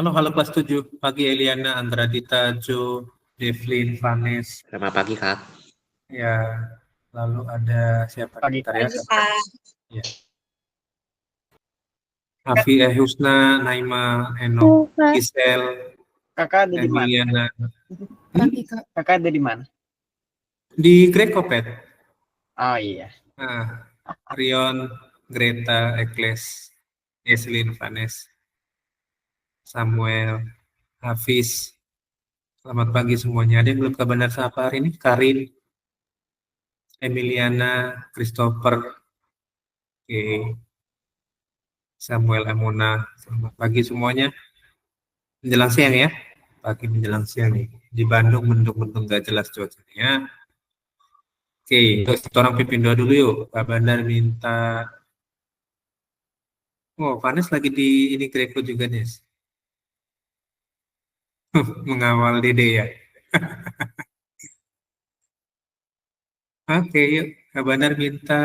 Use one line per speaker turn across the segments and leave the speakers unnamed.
Halo kelas 7. Pagi Eliana, Andradita, Jo, Devlin, Vanes.
Selamat pagi, Kak.
Ya, lalu ada siapa?
Pagi,
Bentar
Kak.
ya.
Pagi, Kak.
Ya. Afi, Husna, Naima, Enok, Gisel,
Kakak ada di mana?
Emiliana.
Kakak ada di mana?
Di Grekopet.
Oh iya.
Nah, Rion, Greta, Ekles, Eslin, Vanes, Samuel, Hafiz. Selamat pagi semuanya. Ada yang belum kabar siapa hari ini? Karin, Emiliana, Christopher, oke. Samuel Amona. Selamat pagi semuanya. Menjelang siang ya. Pagi menjelang siang nih. Di Bandung mendung-mendung gak jelas cuacanya. Oke, kita orang pimpin doa dulu yuk. Pak Bandar minta. Oh, Vanes lagi di ini Greco juga nih. Mengawal Dede ya. Oke, yuk. Pak Bandar minta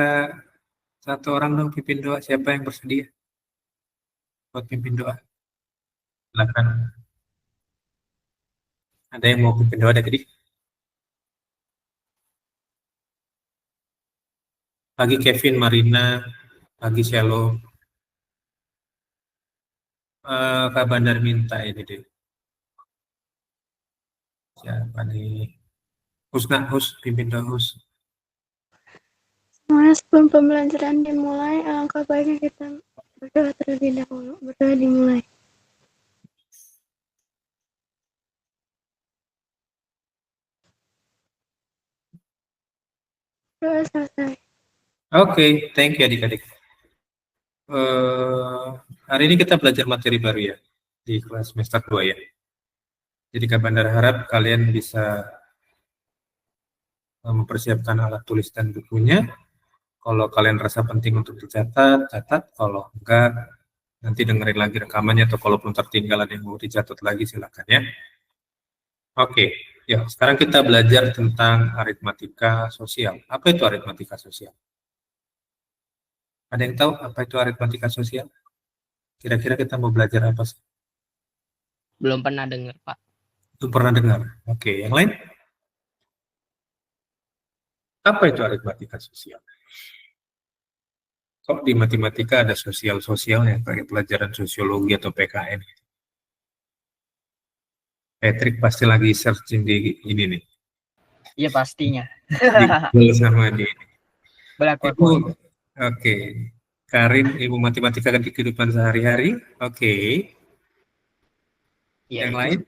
satu orang dong pimpin doa. Siapa yang bersedia buat pimpin doa? Silakan. Ada yang mau pimpin doa dari tadi? Pagi Kevin, Marina, pagi Shalom. Kak Bandar minta ini deh. Siapa nih? Husna, pimpin doa Hus.
Semuanya sebelum pembelajaran dimulai, alangkah baiknya kita berdoa terlebih dahulu. Berdoa dimulai. Doa selesai.
Oke, thank you adik-adik. Hari ini kita belajar materi baru ya di kelas semester 2 ya. Jadi Kak Bandar harap kalian bisa mempersiapkan alat tulis dan bukunya. Kalau kalian rasa penting untuk dicatat, catat. Kalau enggak, nanti dengerin lagi rekamannya atau kalaupun tertinggal ada yang mau dicatat lagi silakan ya. Oke, ya sekarang kita belajar tentang aritmatika sosial. Apa itu aritmatika sosial? Ada yang tahu apa itu aritmatika sosial? Kira-kira kita mau belajar apa sih?
Belum pernah dengar, Pak.
Itu pernah dengar? Oke, yang lain? Apa itu aritmatika sosial? Kok di matematika ada sosial-sosialnya, kayak pelajaran sosiologi atau PKN? Patrick pasti lagi searching di ini nih.
Iya pastinya.
Di Google sama di
Ibu.
Oke. Karin, ilmu matematika kan di kehidupan sehari-hari. Oke.
Iya,
Yang lain?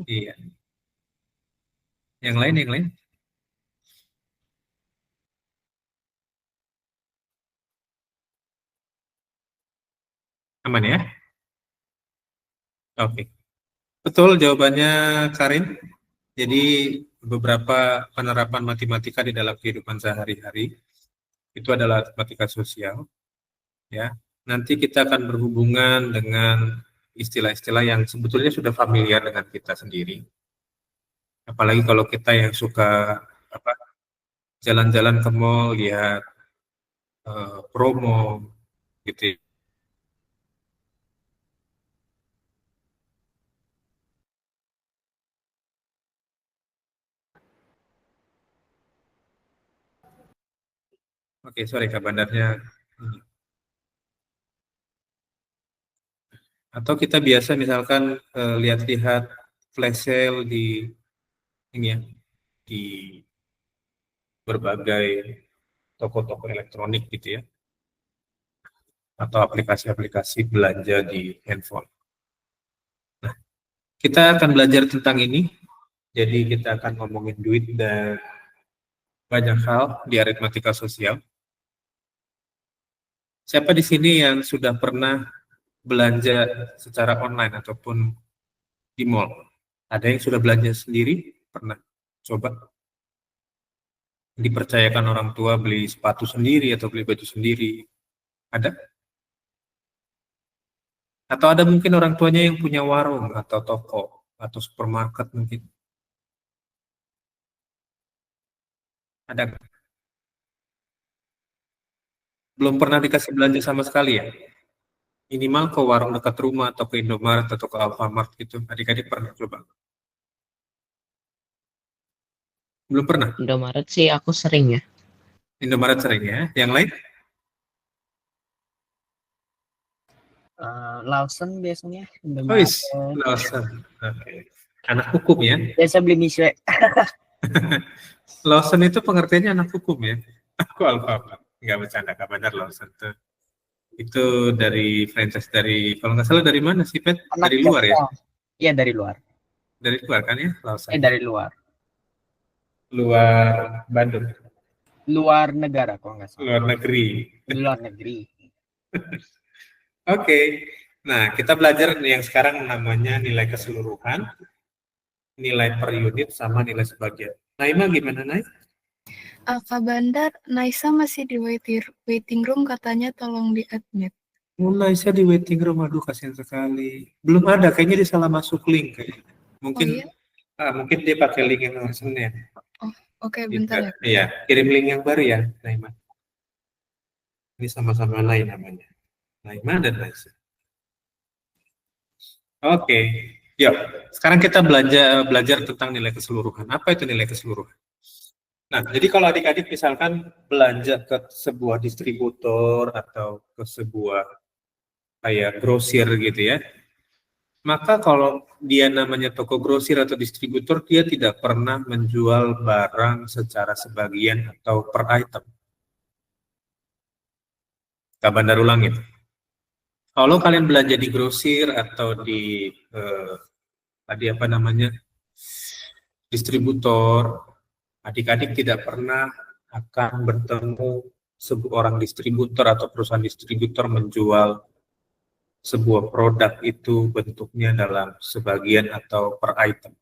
Iya. Yang lain? Aman ya? Oke. Betul jawabannya Karin. Jadi beberapa penerapan matematika di dalam kehidupan sehari-hari itu adalah matematika sosial. Ya, nanti kita akan berhubungan dengan istilah-istilah yang sebetulnya sudah familiar dengan kita sendiri. Apalagi kalau kita yang suka jalan-jalan ke mall, lihat promo, gitu. Oke, sorry kabarnya. Atau kita biasa misalkan lihat-lihat flash sale di ini ya, di berbagai toko-toko elektronik gitu ya, atau aplikasi-aplikasi belanja di handphone. Nah, kita akan belajar tentang ini, jadi kita akan ngomongin duit dan banyak hal di aritmatika sosial. Siapa di sini yang sudah pernah belanja secara online ataupun di mall? Ada yang sudah belanja sendiri? Pernah coba? Dipercayakan orang tua beli sepatu sendiri atau beli baju sendiri? Ada? Atau ada mungkin orang tuanya yang punya warung atau toko atau supermarket mungkin? Ada? Belum pernah dikasih belanja sama sekali ya? Minimal ke warung dekat rumah atau ke Indomaret atau ke Alfamart gitu. Adik-adik pernah coba? Belum pernah?
Indomaret sih aku sering ya.
Indomaret sering ya. Yang lain?
Lawson biasanya.
Oh,
Indomaret.
Lawson. Oke. Anak hukum ya.
Biasa beli miswe.
Lawson itu pengertiannya anak hukum ya. Aku Alfamart. Nggak bercanda, nggak benar Lawson tuh. Itu dari franchise dari, kalau nggak salah dari mana sih, Pet?
Anak
Dari luar ya?
jaksa. Iya dari luar.
Dari luar kan ya, Lawson?
Dari luar.
Luar Bandung,
Luar negara kalau nggak salah.
luar negeri.
Luar negeri.
Oke. Nah, kita belajar yang sekarang namanya nilai keseluruhan, nilai per unit, sama nilai sebagian. Naima gimana, Nay?
Kak Bandar, Naisa masih di waiting room, katanya tolong di-admit.
Mulai saya di waiting room, aduh kasihan sekali. Belum ada, kayaknya dia salah masuk link kayaknya. Mungkin
Oh, iya?
mungkin dia pakai link yang Senin.
Oke,
Gitu.
bentar ya.
Iya, kirim link yang baru ya, Naima. Ini sama-sama lain namanya. Naima dan Naisa. Oke, yuk. Sekarang kita belajar tentang nilai keseluruhan. Apa itu nilai keseluruhan? Nah, jadi kalau adik-adik misalkan belanja ke sebuah distributor atau ke sebuah kayak grosir gitu ya, maka kalau dia namanya toko grosir atau distributor, dia tidak pernah menjual barang secara sebagian atau per item. Kita bandar ulang itu. Kalau kalian belanja di grosir atau di tadi apa namanya distributor, adik-adik tidak pernah akan bertemu seorang distributor atau perusahaan distributor menjual sebuah produk itu bentuknya dalam sebagian atau per item.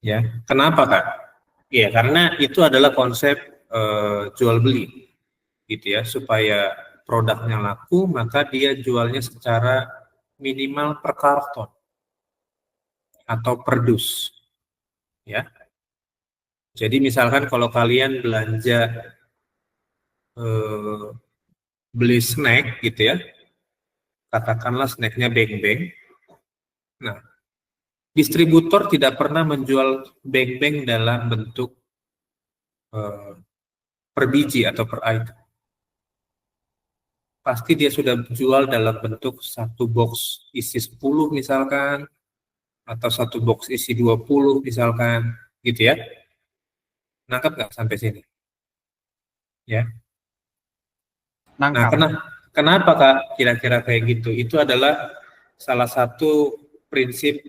Ya, kenapa Kak? Ya, karena itu adalah konsep jual beli, gitu ya, supaya produknya laku, maka dia jualnya secara minimal per karton atau per dus, ya. Jadi misalkan kalau kalian belanja beli snack gitu ya, katakanlah snacknya beng-beng. Nah, distributor tidak pernah menjual beng-beng dalam bentuk per biji atau per item. Pasti dia sudah jual dalam bentuk satu box isi 10 misalkan, atau satu box isi 20 misalkan, gitu ya. Nangkap nggak sampai sini? Ya. Nah, kenapa Kak kira-kira kayak gitu? Itu adalah salah satu prinsip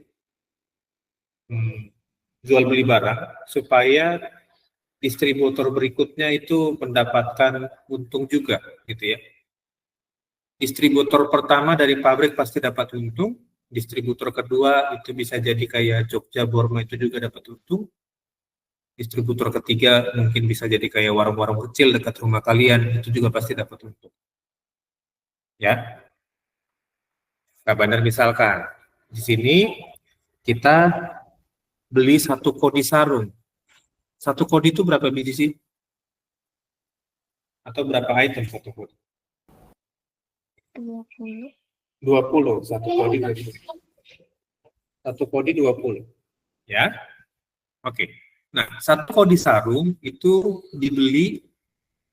jual beli barang supaya distributor berikutnya itu mendapatkan untung juga, gitu ya. Distributor pertama dari pabrik pasti dapat untung, distributor kedua itu bisa jadi kayak Jogja Borma itu juga dapat untung, distributor ketiga mungkin bisa jadi kayak warung-warung kecil dekat rumah kalian, itu juga pasti dapat untung. Ya, Kak Bandar misalkan di sini kita beli satu kodi sarung. Satu kodi itu berapa biji sih? Atau berapa item satu kodi?
20.
20, satu kodi 20. Satu kodi 20. Ya. Oke. Nah, satu kodi sarung itu dibeli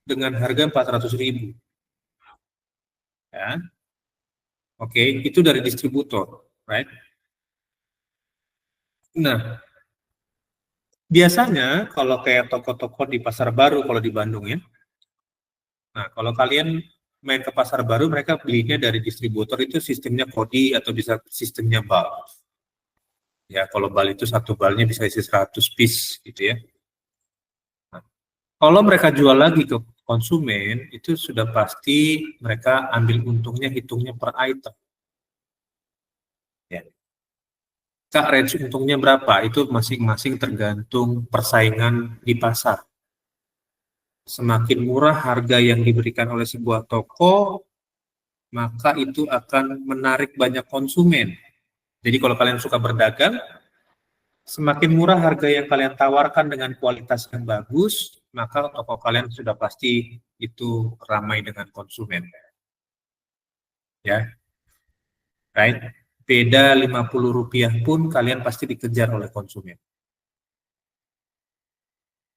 dengan harga 400.000. Ya. Oke, itu dari distributor, right? Nah, biasanya kalau kayak toko-toko di pasar baru kalau di Bandung ya. Nah, kalau kalian main ke pasar baru, mereka belinya dari distributor itu sistemnya kodi atau bisa sistemnya bal. Ya, kalau bal itu satu balnya bisa isi 100 piece gitu ya. Nah, kalau mereka jual lagi ke konsumen, itu sudah pasti mereka ambil untungnya, hitungnya per item. Ya. Kak, range untungnya berapa? Itu masing-masing tergantung persaingan di pasar. Semakin murah harga yang diberikan oleh sebuah toko, maka itu akan menarik banyak konsumen. Jadi kalau kalian suka berdagang, semakin murah harga yang kalian tawarkan dengan kualitas yang bagus, maka toko kalian sudah pasti itu ramai dengan konsumen. Ya. Right? Beda Rp50 pun kalian pasti dikejar oleh konsumen.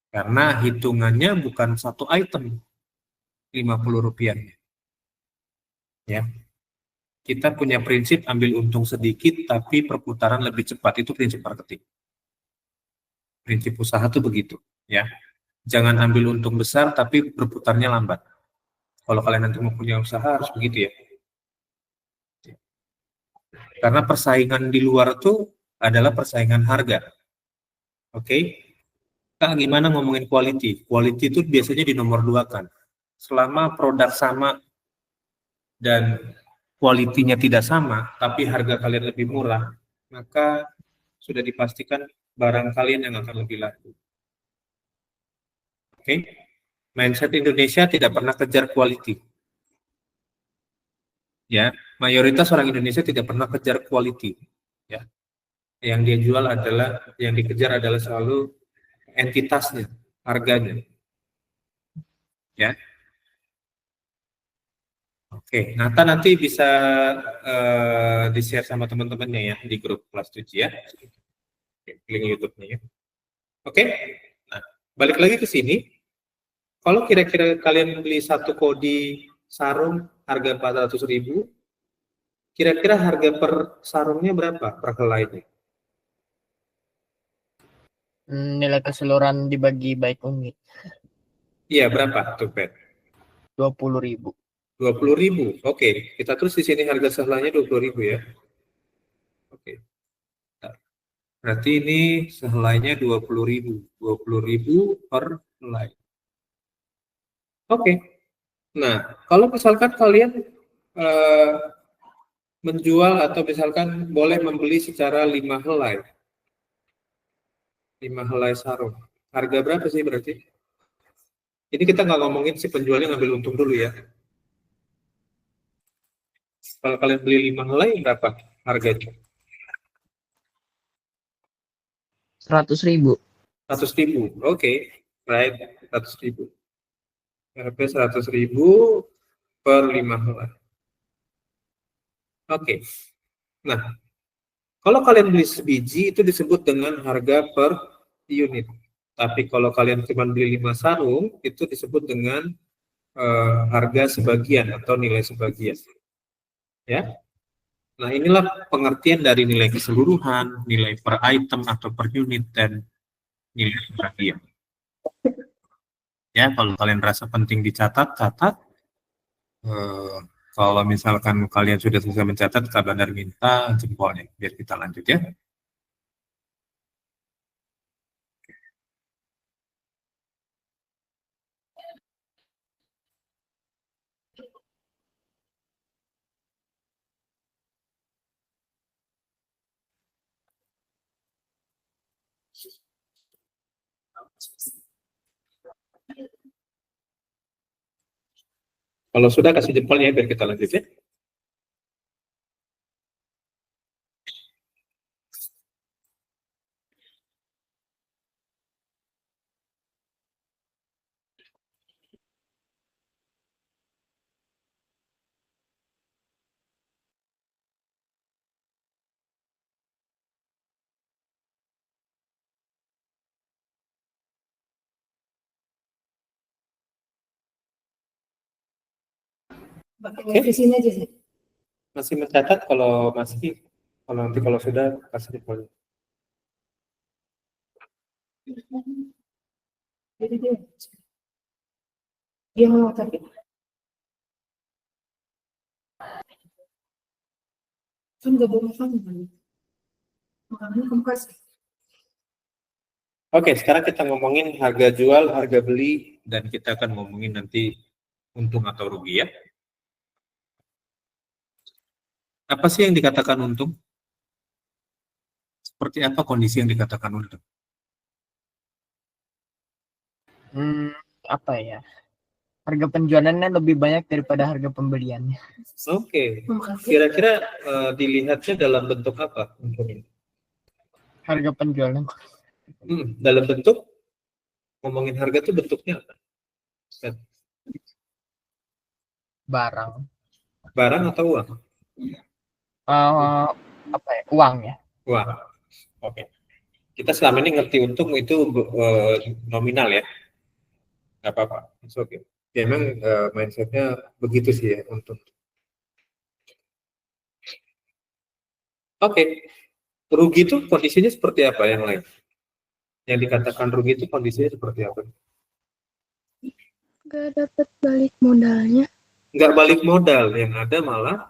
Karena hitungannya bukan satu item Rp50. Ya. Kita punya prinsip ambil untung sedikit tapi perputaran lebih cepat, itu prinsip marketing. Prinsip usaha tuh begitu, ya. Jangan ambil untung besar tapi berputarnya lambat. Kalau kalian nanti mau punya usaha harus begitu ya. Karena persaingan di luar tuh adalah persaingan harga. Oke? Kak, gimana ngomongin quality? Quality itu biasanya di nomor 2 kan. Selama produk sama dan kualitinya tidak sama, tapi harga kalian lebih murah, maka sudah dipastikan barang kalian yang akan lebih laku. Oke? Mindset Indonesia tidak pernah kejar quality. Ya, mayoritas orang Indonesia tidak pernah kejar quality. Ya. Yang dia jual adalah, yang dikejar adalah selalu entitasnya, harganya. Ya. Oke, Nata nanti bisa di-share sama teman-temannya ya di grup kelas 7 ya. Link YouTube-nya ya. Oke, nah, balik lagi ke sini. Kalau kira-kira kalian beli satu kodi sarung harga 400.000, kira-kira harga per sarungnya berapa per helainya?
Nilai keseluruhan dibagi baik unit
Iya, berapa tuh, Pet?
20.000.
20.000. Oke, kita terus di sini harga sehelainya 20.000 ya. Oke. Nah, berarti ini sehelainya 20.000. 20.000 per helai. Oke. Nah, kalau misalkan kalian menjual atau misalkan boleh membeli secara 5 helai. 5 helai sarung. Harga berapa sih berarti? Ini kita nggak ngomongin si penjualnya ngambil untung dulu ya. Kalau kalian beli 5 helai berapa harganya?
100.000.
100.000. Oke. Right, 100.000. Rp 100.000 per 5 helai. Oke. Nah, kalau kalian beli sebiji itu disebut dengan harga per unit. Tapi kalau kalian cuma beli 5 sarung itu disebut dengan harga sebagian atau nilai sebagian. Ya. Nah, inilah pengertian dari nilai keseluruhan, nilai per item atau per unit, dan nilai sebagian. Ya, kalau kalian rasa penting dicatat, catat. Kalau misalkan kalian sudah selesai mencatat, Kak Bandar minta jempolnya, biar kita lanjut ya. Kalau sudah kasih jempolnya biar kita lanjut ya.
Di sini aja sih.
Masih mencatat kalau masih, kalau nanti kalau sudah kasih jempolnya.
Jadi dia mau tapi kan nggak boleh makan makanannya kamu kasih.
Oke, sekarang kita ngomongin harga jual, harga beli, dan kita akan ngomongin nanti untung atau rugi ya. Apa sih yang dikatakan untung? Seperti apa kondisi yang dikatakan untung?
Apa ya? Harga penjualannya lebih banyak daripada harga pembeliannya.
Oke, kira-kira dilihatnya dalam bentuk apa untungnya?
Harga penjualan
Dalam bentuk, ngomongin harga itu bentuknya apa?
barang.
Barang atau uang?
Apa ya? Uang ya.
Uang. Oke. Kita selama ini ngerti untung itu nominal ya. Nggak apa-apa. It's okay. Ya, memang mindsetnya begitu sih ya untung. Oke. Rugi itu kondisinya seperti apa yang lain? Yang dikatakan rugi itu kondisinya seperti apa?
Gak dapet balik modalnya.
Nggak balik modal, yang ada malah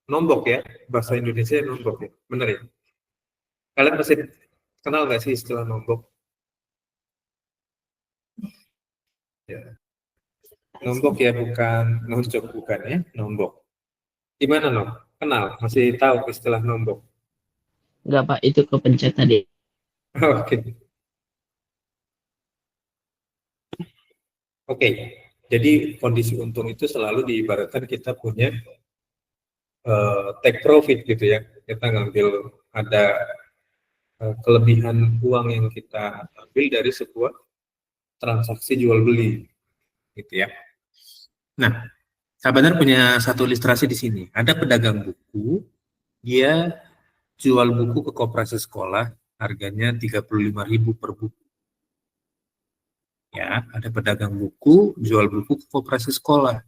nombok ya, bahasa Indonesia nombok ya, benar ya? Kalian pasti kenal nggak sih istilah nombok? Ya. Nombok ya, bukan nonjok, bukan ya, nombok. Gimana Nom? Kenal? Masih tahu istilah nombok?
Enggak Pak, itu kepencet tadi.
Oke. Oke. Jadi kondisi untung itu selalu diibaratkan kita punya take profit gitu ya. Kita ngambil ada kelebihan uang yang kita ambil dari sebuah transaksi jual beli gitu ya. Nah, Sahabat punya satu ilustrasi di sini. Ada pedagang buku, dia jual buku ke koperasi sekolah, harganya 35.000 per buku. Ya, ada pedagang buku jual buku ke koperasi sekolah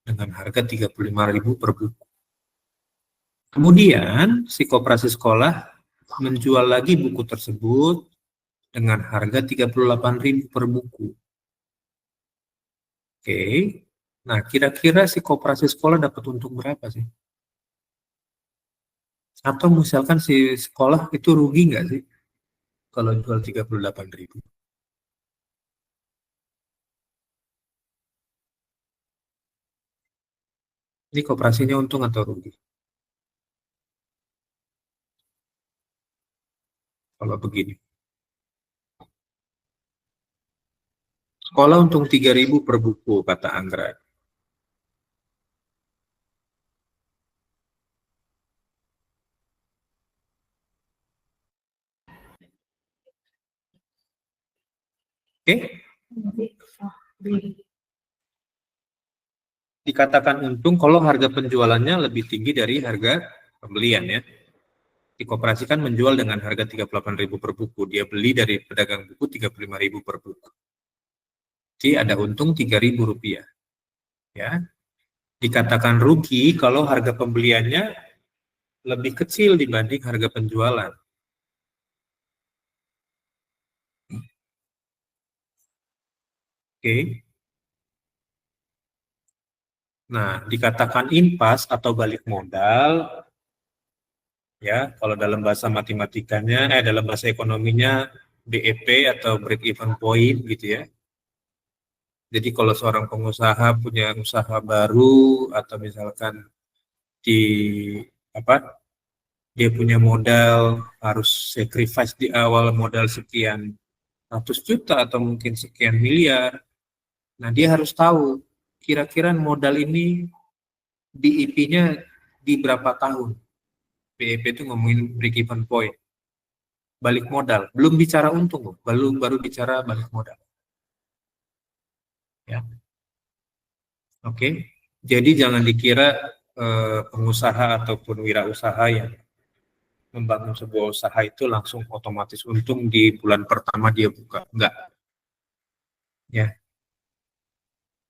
dengan harga 35.000 per buku. Kemudian si koperasi sekolah menjual lagi buku tersebut dengan harga 38.000 per buku. Oke. Nah, kira-kira si koperasi sekolah dapat untung berapa sih? Atau misalkan si sekolah itu rugi nggak sih kalau jual 38.000? Ini koperasinya untung atau rugi? Kalau begini. Sekolah untung 3.000 per buku, kata Anggra. Oke? Dikatakan untung kalau harga penjualannya lebih tinggi dari harga pembelian ya. Di koperasi kan menjual dengan harga 38.000 per buku. Dia beli dari pedagang buku 35.000 per buku. Jadi ada untung 3.000 rupiah. Ya. Dikatakan rugi kalau harga pembeliannya lebih kecil dibanding harga penjualan. Oke. Nah, dikatakan impas atau balik modal, ya, kalau dalam bahasa matematikanya, dalam bahasa ekonominya BEP atau break even point gitu ya. Jadi kalau seorang pengusaha punya usaha baru atau misalkan di apa, dia punya modal harus sacrifice di awal modal sekian ratus juta atau mungkin sekian miliar. Nah, dia harus tahu kira-kira modal ini BIP-nya di berapa tahun. BEP itu ngomongin break even point. Balik modal, belum bicara untung, baru bicara balik modal. Ya. Oke. Jadi jangan dikira pengusaha ataupun wirausaha yang membangun sebuah usaha itu langsung otomatis untung di bulan pertama dia buka. Enggak. Ya.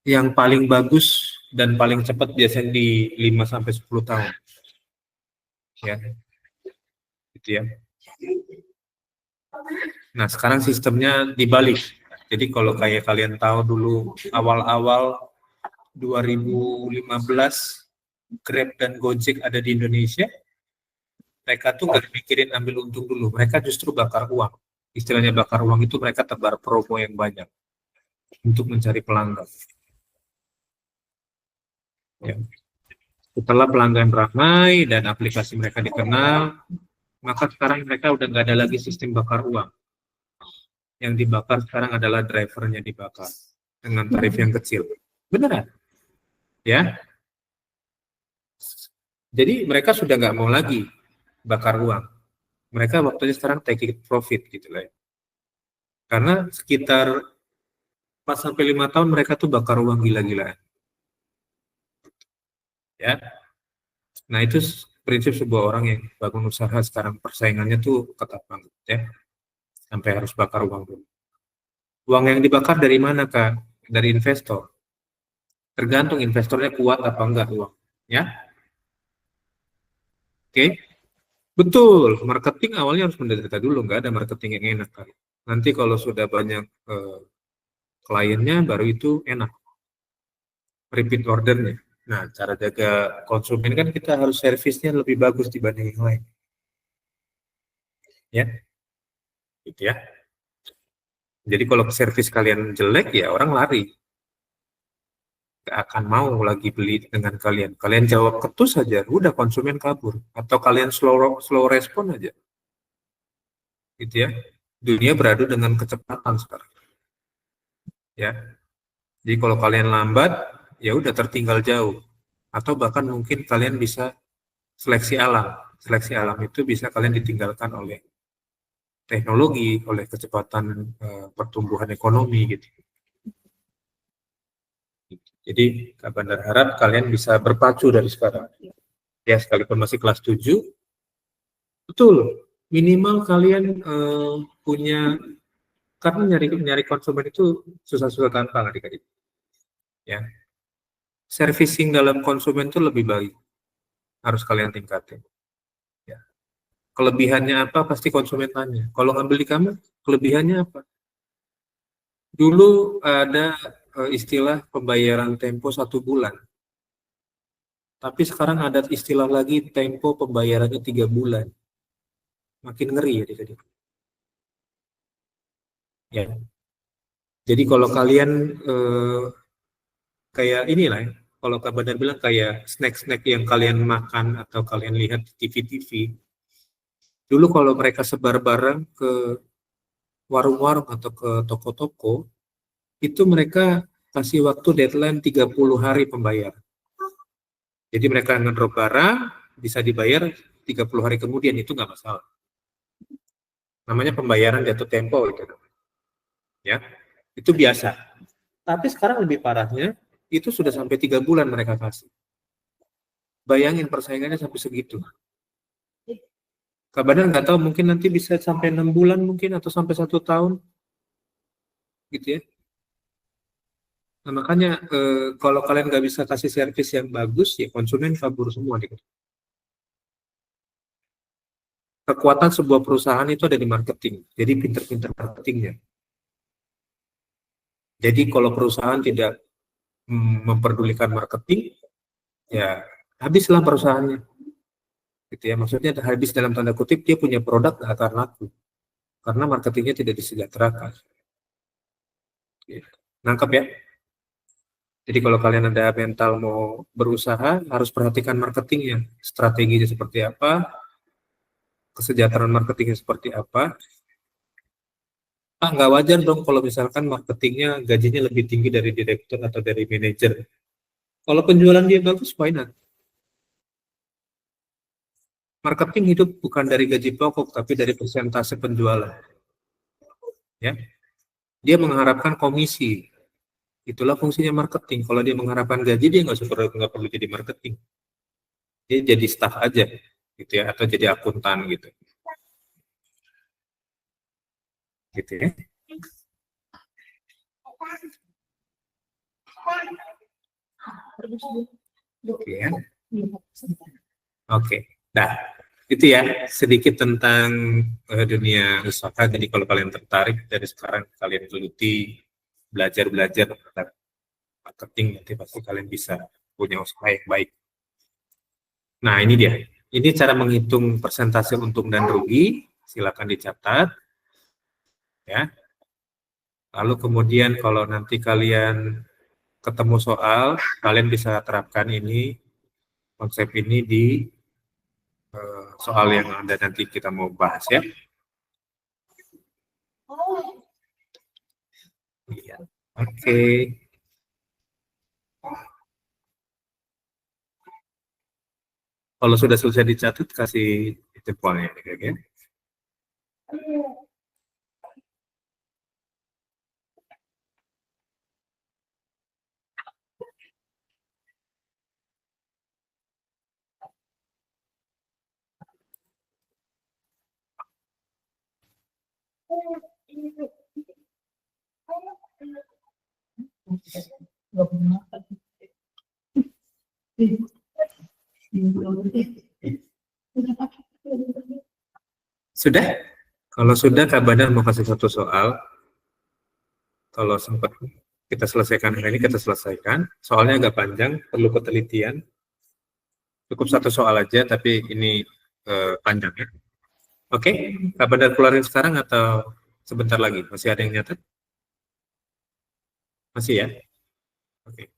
Yang paling bagus dan paling cepat biasanya di 5 sampai 10 tahun. Ya. Gitu ya. Nah, sekarang sistemnya dibalik. Jadi kalau kayak kalian tahu dulu awal-awal 2015 Grab dan Gojek ada di Indonesia, mereka tuh nggak mikirin ambil untung dulu. Mereka justru bakar uang. Istilahnya bakar uang itu mereka tebar promo yang banyak untuk mencari pelanggan. Ya. Setelah pelanggan ramai dan aplikasi mereka dikenal, maka sekarang mereka udah nggak ada lagi sistem bakar uang. Yang dibakar sekarang adalah drivernya dibakar dengan tarif yang kecil. Beneran? Ya. Jadi mereka sudah nggak mau lagi bakar uang. Mereka waktunya sekarang take it profit gitu lah ya. Karena sekitar 4 sampai 5 tahun mereka tuh bakar uang gila-gilaan. Ya. Nah, itu prinsip sebuah orang yang bangun usaha sekarang persaingannya tuh ketat banget ya. Sampai harus bakar uang dulu. Uang yang dibakar dari mana, Kak? Dari investor. Tergantung investornya kuat apa enggak uang. Ya, oke. Betul, marketing awalnya harus menderita dulu, nggak ada marketing yang enak, Kak. Nanti kalau sudah banyak kliennya, baru itu enak, repeat ordernya. Nah, cara jaga konsumen kan kita harus servisnya lebih bagus dibanding yang lain. Ya, gitu ya. Jadi kalau servis kalian jelek, ya orang lari. Nggak akan mau lagi beli dengan kalian. Kalian jawab ketus saja, udah konsumen kabur. Atau kalian slow respon aja. Gitu ya. Dunia beradu dengan kecepatan sekarang. Ya. Jadi kalau kalian lambat, ya udah tertinggal jauh. Atau bahkan mungkin kalian bisa seleksi alam. Seleksi alam itu bisa kalian ditinggalkan oleh teknologi, oleh kecepatan pertumbuhan ekonomi gitu. Jadi Kak Bandar harap kalian bisa berpacu dari sekarang. Ya, sekalipun masih kelas 7, betul, minimal kalian punya, karena nyari konsumen itu susah-susah gampang adik-adik. Ya, servicing dalam konsumen itu lebih baik, harus kalian tingkatin. Ya. Kelebihannya apa pasti konsumen tanya. Kalau ngambil di kamu, kelebihannya apa? Dulu ada istilah pembayaran tempo 1 bulan. Tapi sekarang ada istilah lagi tempo pembayarannya 3 bulan. Makin ngeri ya tadi. Ya. Jadi kalau kalian kayak inilah ya, kalau Kak Badar bilang kayak snack-snack yang kalian makan atau kalian lihat di TV-TV. Dulu kalau mereka sebar barang ke warung-warung atau ke toko-toko, itu mereka kasih waktu deadline 30 hari pembayaran. Jadi mereka ngedrop barang, bisa dibayar 30 hari kemudian, itu nggak masalah. Namanya pembayaran jatuh tempo itu. Ya, itu biasa. Tapi sekarang lebih parahnya, itu sudah sampai 3 bulan mereka kasih. Bayangin persaingannya sampai segitu. Kabarnya nggak tahu, mungkin nanti bisa sampai 6 bulan mungkin, atau sampai 1 tahun. Gitu ya. Nah, makanya kalau kalian nggak bisa kasih servis yang bagus, ya konsumen kabur semua. Kekuatan sebuah perusahaan itu ada di marketing. Jadi pinter-pinter marketingnya. Jadi kalau perusahaan tidak memperdulikan marketing, ya habislah perusahaannya. Gitu ya. Maksudnya habis dalam tanda kutip, dia punya produk nggak akan laku. Karena marketingnya tidak disejahterakan. Gitu. Nangkep ya? Jadi kalau kalian ada mental mau berusaha, harus perhatikan marketingnya. Strateginya seperti apa, kesejahteraan marketingnya seperti apa. Ah, nggak wajar dong kalau misalkan marketingnya gajinya lebih tinggi dari direktur atau dari manajer. Kalau penjualan dia bagus, why not? Marketing hidup bukan dari gaji pokok, tapi dari persentase penjualan. Ya, dia mengharapkan komisi. Itulah fungsinya marketing. Kalau dia mengharapkan gaji, dia nggak perlu jadi marketing. Dia jadi staff aja, gitu ya, atau jadi akuntan gitu. Gitu ya. Oke ya. Oke. Nah, itu ya sedikit tentang dunia usaha. Jadi kalau kalian tertarik dari sekarang kalian geluti belajar tentang marketing, nanti pasti kalian bisa punya usaha yang baik. Nah, ini dia. Ini cara menghitung persentase untung dan rugi. Silakan dicatat. Ya. Lalu kemudian kalau nanti kalian ketemu soal, kalian bisa terapkan ini, konsep ini di soal yang ada nanti kita mau bahas ya. Iya. Oke. Kalau sudah selesai dicatat, kasih jempolnya. Ya. Sudah? Kalau sudah, Kak Badar mau kasih satu soal. Kalau sempat kita selesaikan hari ini, kita selesaikan. Soalnya agak panjang, perlu ketelitian. Cukup satu soal aja, tapi ini panjang ya. Oke, Kak Badar keluarin sekarang atau sebentar lagi? Masih ada yang nyatet? Masih ya? Oke.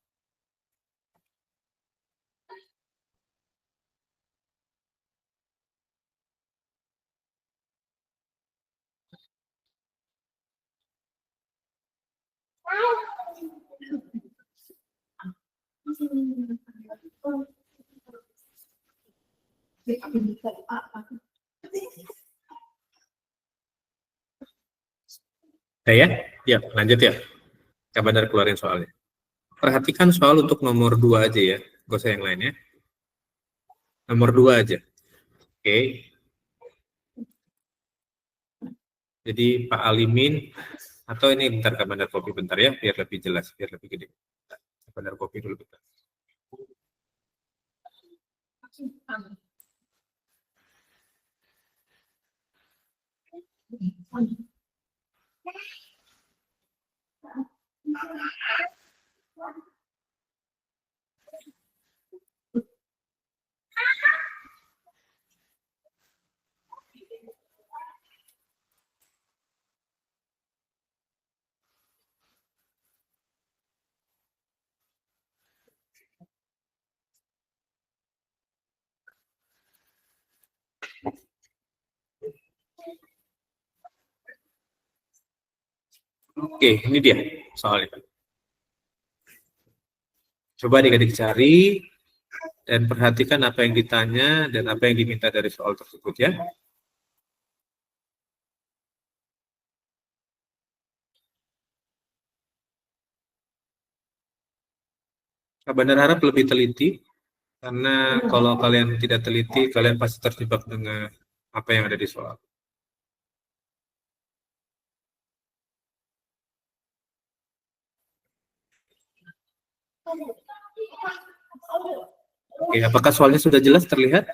Ya, ya, lanjut ya. Kak Badar keluarin soalnya. Perhatikan soal untuk nomor 2 aja ya, gak usah yang lainnya. Nomor 2 aja. Oke. Jadi Pak Alimin, atau ini bentar Kak Badar kopi bentar ya, biar lebih jelas, biar lebih gede. Kak Badar kopi dulu bentar. Oke, ini dia soalnya. Coba adik-adik cari dan perhatikan apa yang ditanya dan apa yang diminta dari soal tersebut ya. Kak Bandar harap lebih teliti, karena kalau kalian tidak teliti, kalian pasti terjebak dengan apa yang ada di soal. Oke, apakah soalnya sudah jelas terlihat?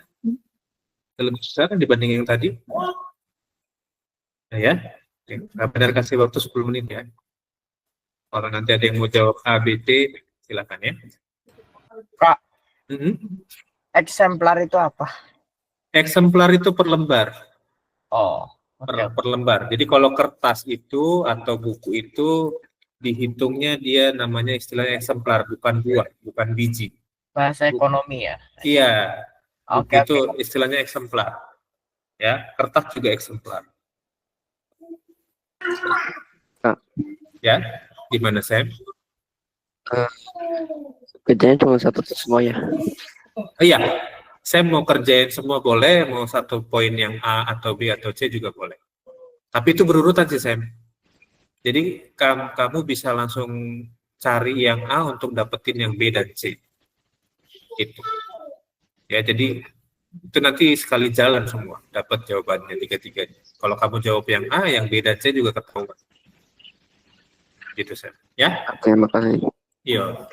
Lebih besar dibanding yang tadi? Ya, oke. Kak Bandar kasih waktu 10 menit ya. Kalau nanti ada yang mau jawab A, B, C, silakan ya.
Kak,
Mhm.
eksemplar itu apa?
Eksemplar itu per lembar.
Oh, oke.
Per lembar. Jadi kalau kertas itu atau buku itu dihitungnya dia namanya istilahnya eksemplar, bukan buah, bukan biji.
Bahasa ekonomi ya.
Iya, buku
Oke,
itu
oke.
istilahnya eksemplar. Ya, kertas juga eksemplar.
Kak.
Ya, gimana Sam?
Kerjanya cuma satu semua ya.
Iya, Sam mau kerjain semua boleh, mau satu poin yang A atau B atau C juga boleh. Tapi itu berurutan sih Sam. Jadi kamu bisa langsung cari yang A untuk dapetin yang B dan C. Itu. Ya, jadi itu nanti sekali jalan semua dapat jawabannya tiga-tiganya. Kalau kamu jawab yang A, yang B dan C juga ketahuan. Gitu Sam. Ya?
Oke, makasih.
Iya.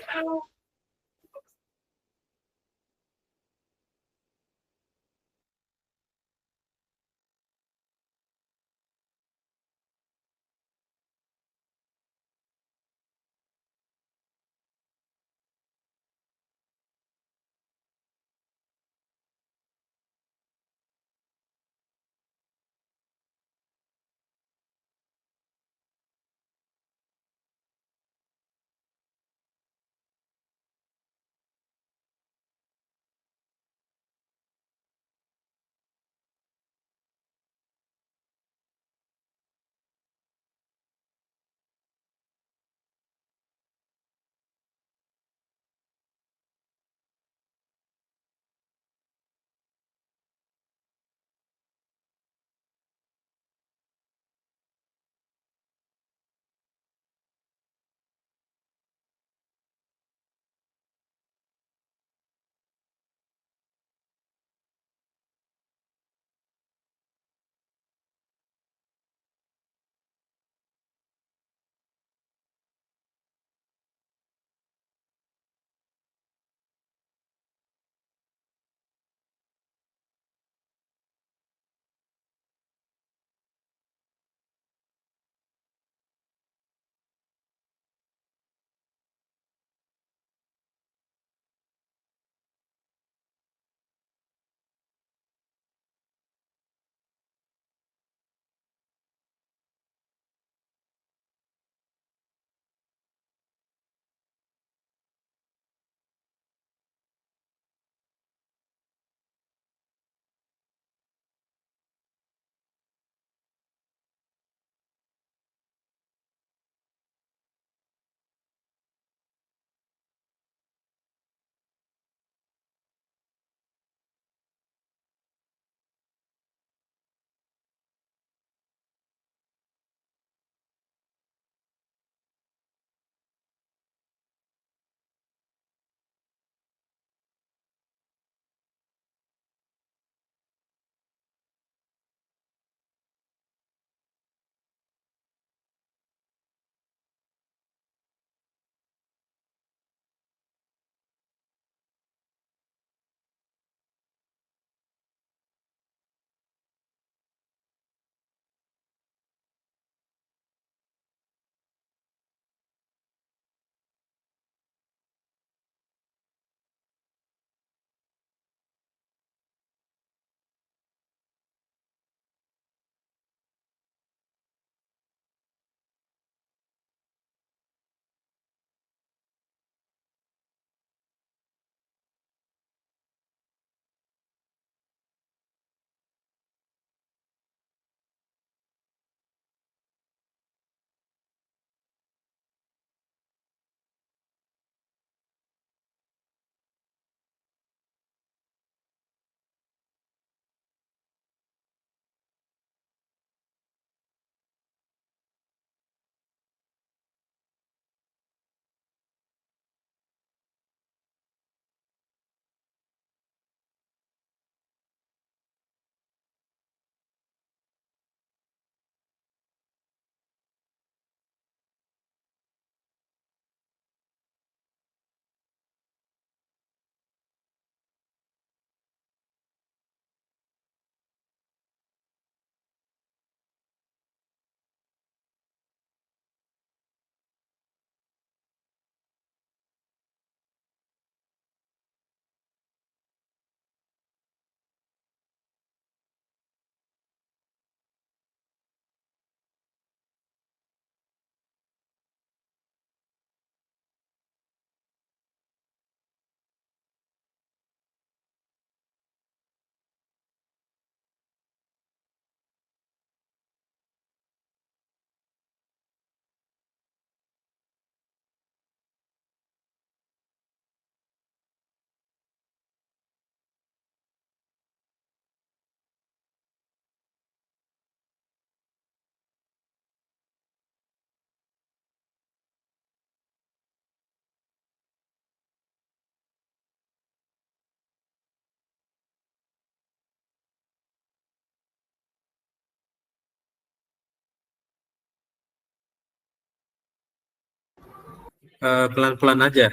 pelan-pelan aja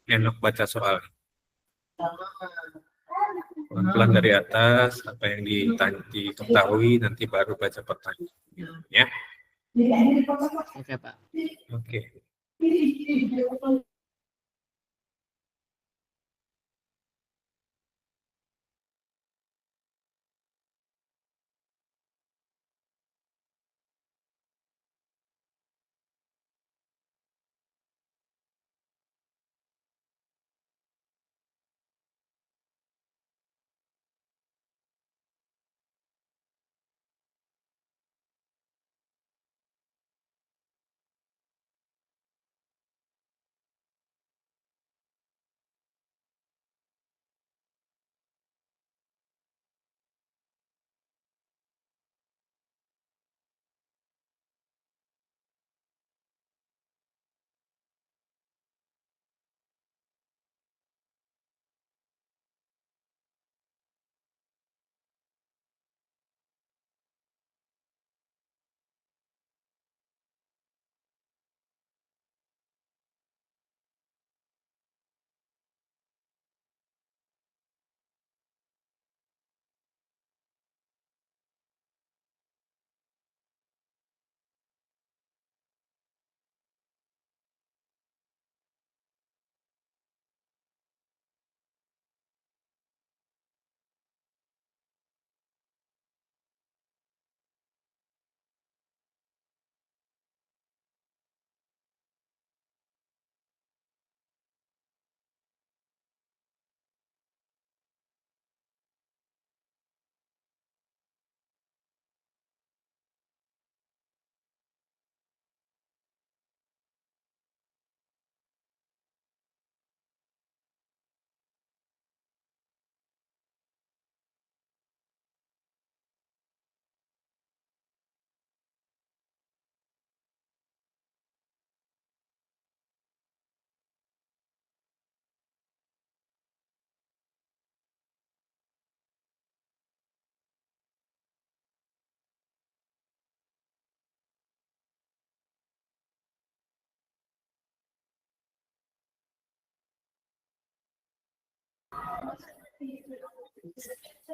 Enok baca soal. Pelan-pelan dari atas, apa yang diketahui, nanti baru baca pertanyaan. Ya,
Oke, Pak.
oke.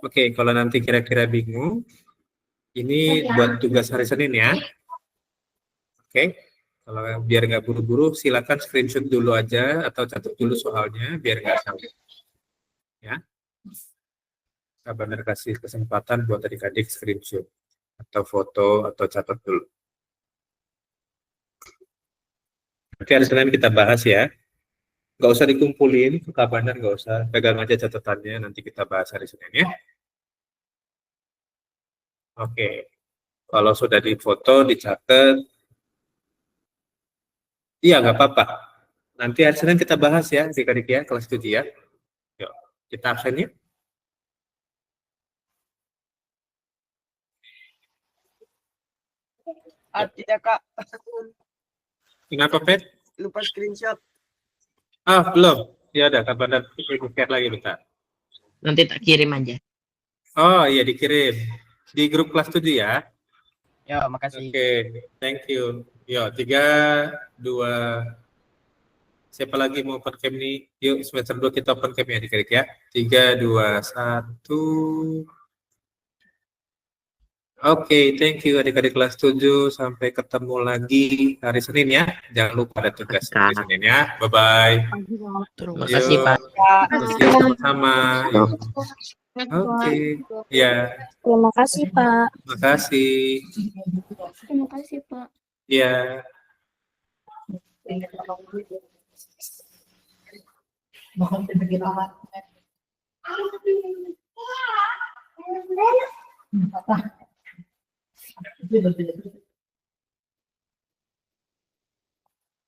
Oke, kalau nanti kira-kira bingung, ini buat tugas hari Senin ya. Oke, kalau biar nggak buru-buru, silakan screenshot dulu aja atau catat dulu soalnya, biar nggak salah. Ya, benar kasih kesempatan buat adik-adik screenshot atau foto atau catat dulu. Nanti hari Senin kita bahas ya. Nggak usah dikumpulin, ke kabanan nggak usah, pegang aja catatannya, nanti kita bahas hari Senin ya. Oke, kalau sudah difoto, dicatat, iya nggak apa-apa. Nanti hari Senin kita bahas ya, adik-adik ya, kelas 7 ya. Yuk, kita absen ya.
Tidak, Kak.
Kenapa, Pet?
Lupa screenshot.
Ah, belum. Ya udah, kabanan share lagi bentar.
Nanti tak kirim aja.
Oh iya, dikirim. Di grup kelas 7 ya.
Ya, makasih.
Oke, thank you. Yo, 3, 2, siapa lagi mau open cam nih? Yuk, semester 2 kita open cam ya adik-adik ya. 3, 2, 1. Oke, thank you adik-adik kelas 7. Sampai ketemu lagi hari Senin ya. Jangan lupa ada tugas hari Senin ya. Bye-bye.
Terima kasih, Pak.
Terima sama-sama. Oke, ya.
Terima kasih, Pak.
Terima kasih.
Terima kasih, Pak.
Ya.
Apa?